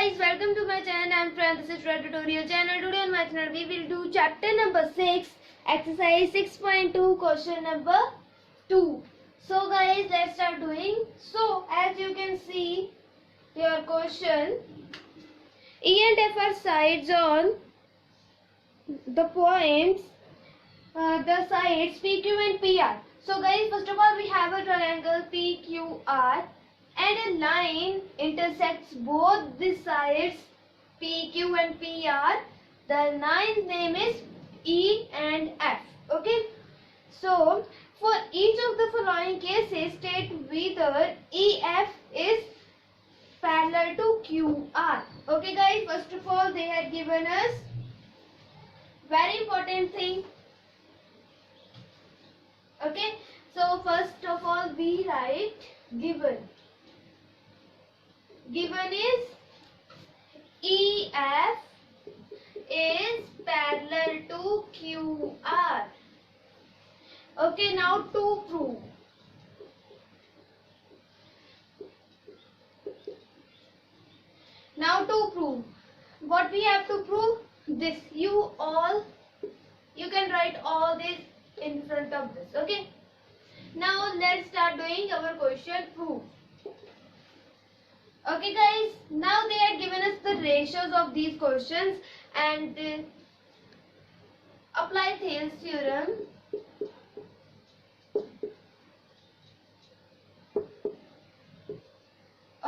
guys, welcome to my channel. I'm Fran. This is Red Tutorial channel. Today on my channel we will do chapter number 6, exercise 6.2, question number 2. So guys, let's start doing. So as you can see your question, E and F are sides on the points, the sides PQ and PR. So guys, first of all we have a triangle PQR and a line intersects both the sides PQ and PR. The line's name is E and F. Okay. So for each of the following cases, state whether EF is parallel to QR. Okay guys, first of all they had given us very important thing. Okay, so first of all we write given. Given is EF is parallel to QR. Okay, now to prove. Now to prove. What we have to prove? This. You can write all this in front of this. Okay. Now let's start doing our question proof. Okay guys, now they have given us the ratios of these questions and apply Thales theorem.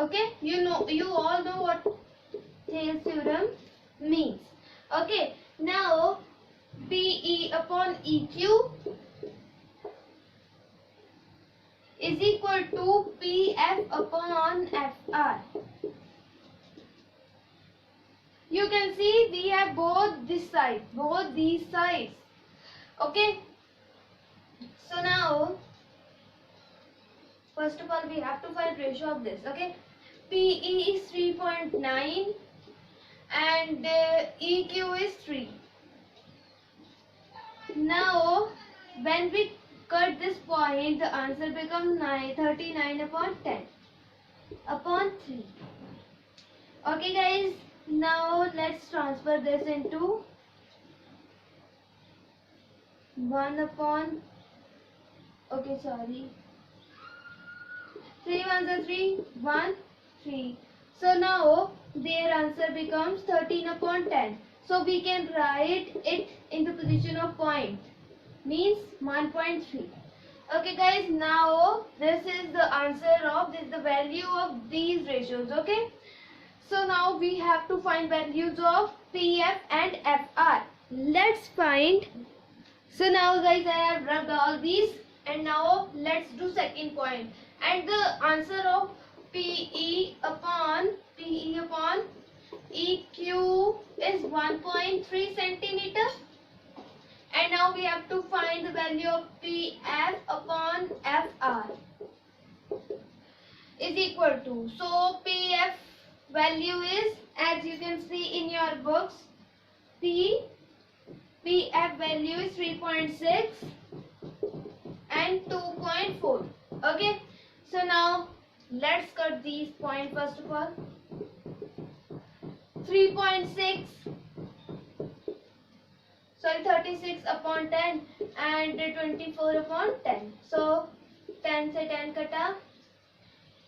Okay, you all know what Thales theorem means. Okay, now PE upon EQ is equal to PF upon FR. You can see we have both these sides. Okay. So now, first of all, we have to find ratio of this. Okay. PE is 3.9 and EQ is 3. Now, when we cut this point, the answer becomes 39 upon 10 upon 3. Okay guys, now let's transfer this into 1 upon, 3 ones are 3, 1, 3. So now their answer becomes 13 upon 10. So we can write it in the position of point. Means 1.3. Okay guys, now this is the answer of the value of these ratios. Okay, so now we have to find values of PF and FR. Let's find. So now guys, I have rubbed all these and now let's do second point. And the answer of PE upon EQ is 1.3 centimeter. And now we have to find the value of PF upon FR is equal to. So PF value is, as you can see in your books, PF value is 3.6 and 2.4. Okay. So now let's cut these points first of all. 36 upon 10 and 24 upon 10. So 10 से 10 कटा.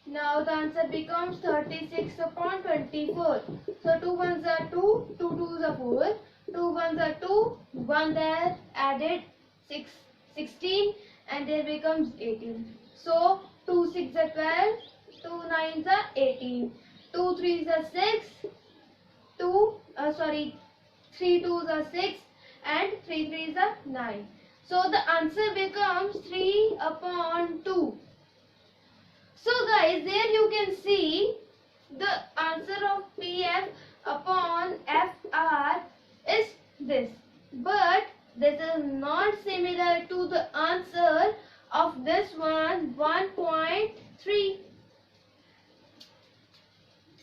Now the answer becomes 36 upon 24. So 2 ones are 2, 2 twos are 4, 2 ones are 2, 1 there added 16 and there becomes 18. So 2 6 are 12, 2 9s are 18, 2 3s are 6, 3 2s are 6 and 3 3s are 9. So the answer becomes 3 upon 2. So guys, there you can see the answer of PF upon FR is this. But this is not similar to the answer of this one, 1.3.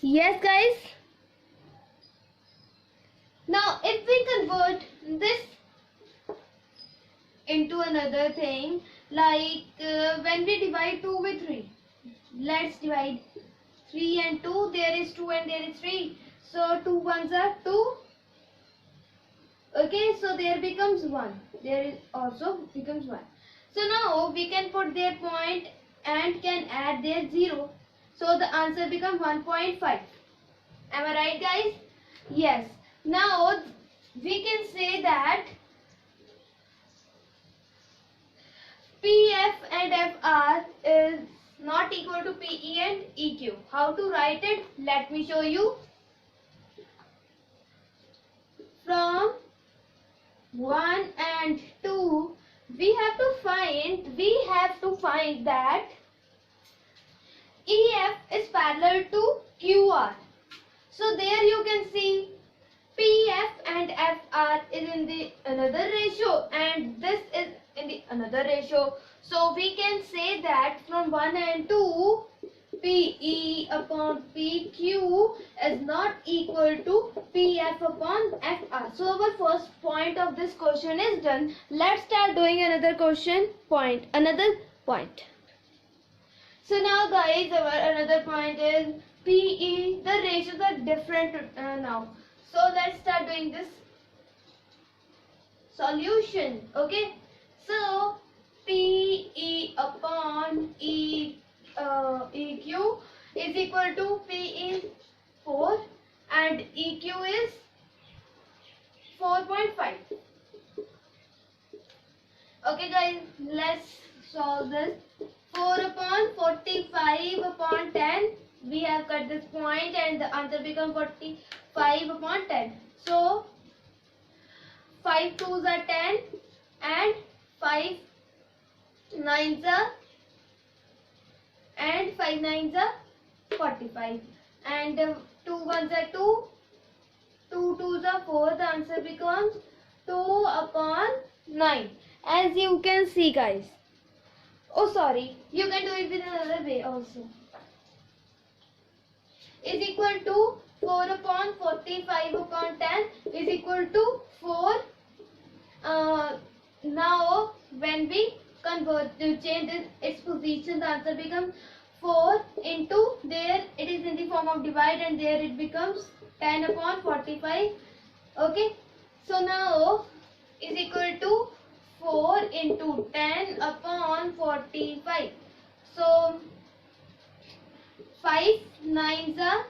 Yes guys. Now if we convert this into another thing, like when we divide 2 with 3, let's divide 3 and 2, there is 2 and there is 3. So 2 ones are 2. Okay, so there becomes 1. There is also becomes 1. So now we can put their point and can add their 0. So the answer becomes 1.5. Am I right, guys? Yes. Now we can say that PF and FR is not equal to PE and EQ. How to write it? Let me show you. From 1 and 2, we have to find that EF is parallel to QR. So there you can see PF and FR is in the another ratio and this is in the another ratio. So we can say that from 1 and 2, PE upon PQ is not equal to PF upon FR. So our first point of this question is done. Let's start doing another point. So now guys, our another point is PE. The ratios are different now. So let's start doing this solution. Okay. So PE upon EQ is equal to PE 4 and EQ is 4.5. Okay guys, let's solve this. 4 upon 45 upon 10. We have cut this point and the answer becomes 45 upon 10. So 5 2s are 10 and 5 9s are 45 and 2 1s are 2, 2 2s are 4. The answer becomes 2 upon 9. As you can see guys. Oh sorry, you can do it with another way also. Is equal to 4 upon 45 upon 10 is equal to 4. Now when we convert to change its position, the answer becomes 4 into there it is in the form of divide and there it becomes 10 upon 45. Okay, so now is equal to 4 into 10 upon 45. So 5 9s are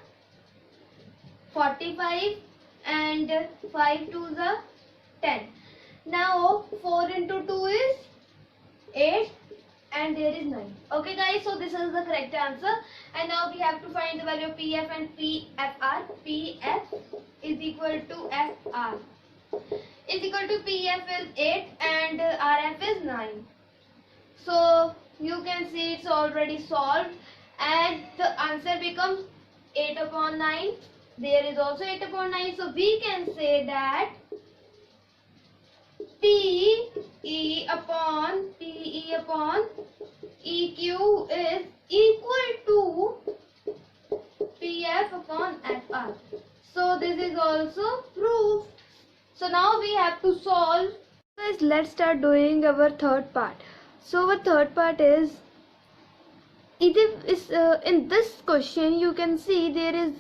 45 and 5 2s are 10. Now 4 into 2 is 8 and there is 9. Okay guys, so this is the correct answer. And now we have to find the value of PF and PFR. PF is equal to FR is equal to PF is 8 and RF is 9. So you can see it's already solved and the answer becomes 8 upon 9. There is also 8 upon 9. So we can say that PE upon EQ is equal to PF upon FR. So this is also proved. So now we have to solve. Guys, let's start doing our third part. So our third part is in this question you can see there is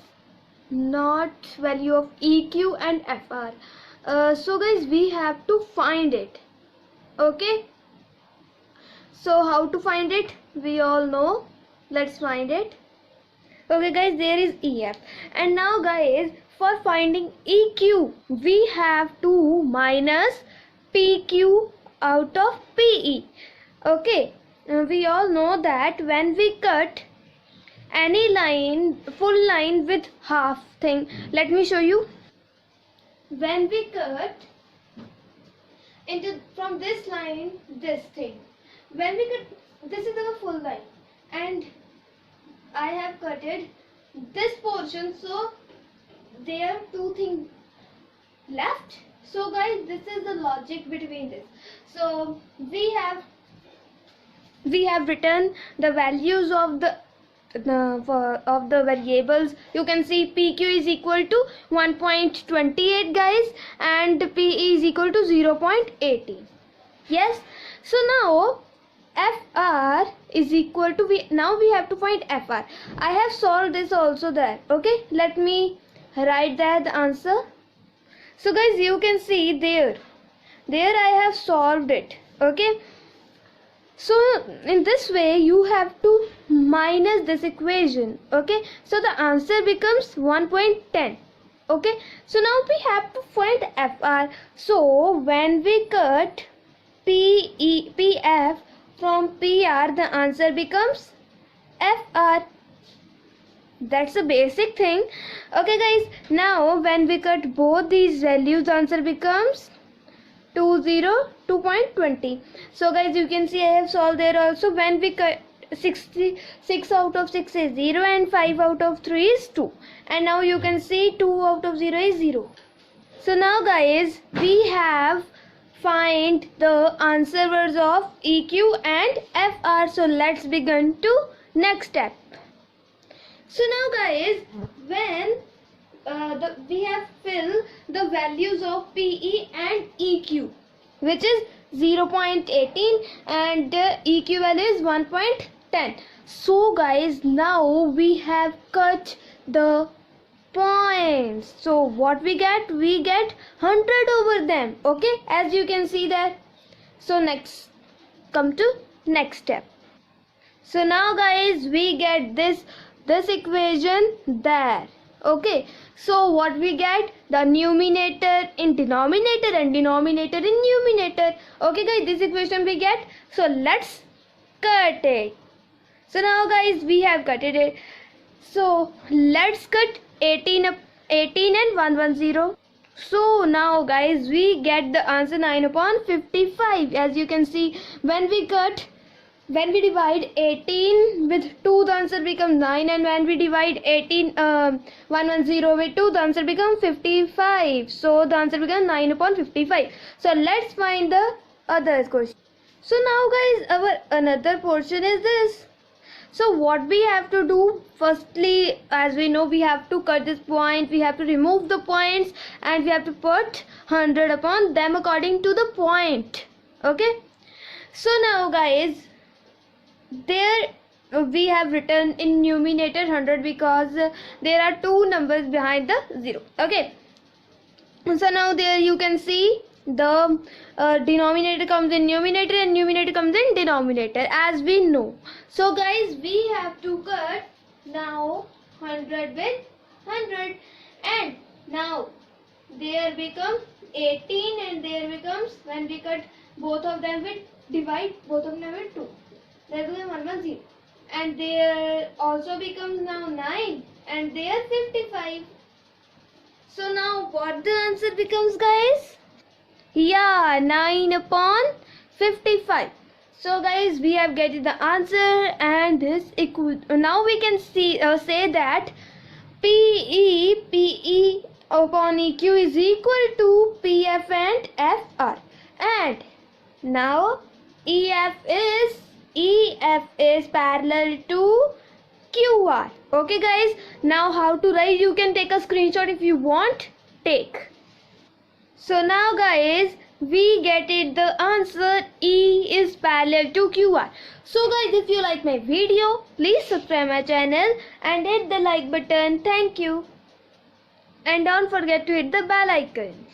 not value of EQ and FR. So guys, we have to find it. Okay, so how to find it we all know. Let's find it. Okay guys, there is EF and now guys, for finding EQ we have to minus PQ out of PE. Okay, we all know that when we cut any line, full line with half thing, let me show you. When we cut into from this line this thing, when we cut, this is our full line and I have cutted this portion, so there are two things left. So guys, this is the logic between this. So we have written the values of the variables. You can see PQ is equal to 1.28 guys and PE is equal to 0.80. Yes, so now FR is equal to now we have to find FR. I have solved this also there. Okay, let me write that the answer. So guys, you can see there I have solved it. Okay, so in this way you have to minus this equation. Okay, so the answer becomes 1.10. okay, so now we have to find FR. So when we cut PF from PR, the answer becomes FR. That's a basic thing. Okay guys, now when we cut both these values, the answer becomes 2.20. So guys, you can see I have solved there also. When we cut 6 out of 6 is 0 and 5 out of 3 is 2, and now you can see 2 out of 0 is 0. So now guys, we have find the answers of EQ and FR. So let's begin to next step. So now guys, when we have filled the values of PE and EQ, which is 0.18 and EQ value is 1.10. So guys, now we have cut the points. So what we get 100 over them. Okay, as you can see that. So next, come to next step. So now guys, we get this equation there. Okay, so what we get, the numerator in denominator and denominator in numerator. Okay guys, this equation we get. So let's cut it. So now guys, we have cut it. So let's cut 18 and 110. So now guys, we get the answer 9/55. As you can see, when we divide 18 with 2, the answer becomes 9, and when we divide 110 with 2, the answer becomes 55. So the answer becomes 9/55. So let's find the other question. So now guys, our another portion is this. So what we have to do, firstly, as we know, we have to cut this point, we have to remove the points, and we have to put 100 upon them according to the point. Okay, so now guys, there we have written in numerator 100 because there are two numbers behind the 0. Okay, so now there you can see the denominator comes in numerator and numerator comes in denominator, as we know. So guys, we have to cut now 100 with 100, and now there becomes 18, and there becomes, when we cut both of them with, divide both of them with 2, there becomes 110, and there also becomes now 9, and there 55. So now what the answer becomes guys? Yeah, 9/55. So guys, we have get the answer, and this now we can see say that PE upon EQ is equal to PF and FR, and now EF is parallel to QR. Okay guys, now how to write, you can take a screenshot if you want, take. So now guys, we get it, the answer E is parallel to QR. So guys, if you like my video, please subscribe my channel and hit the like button. Thank you, and don't forget to hit the bell icon.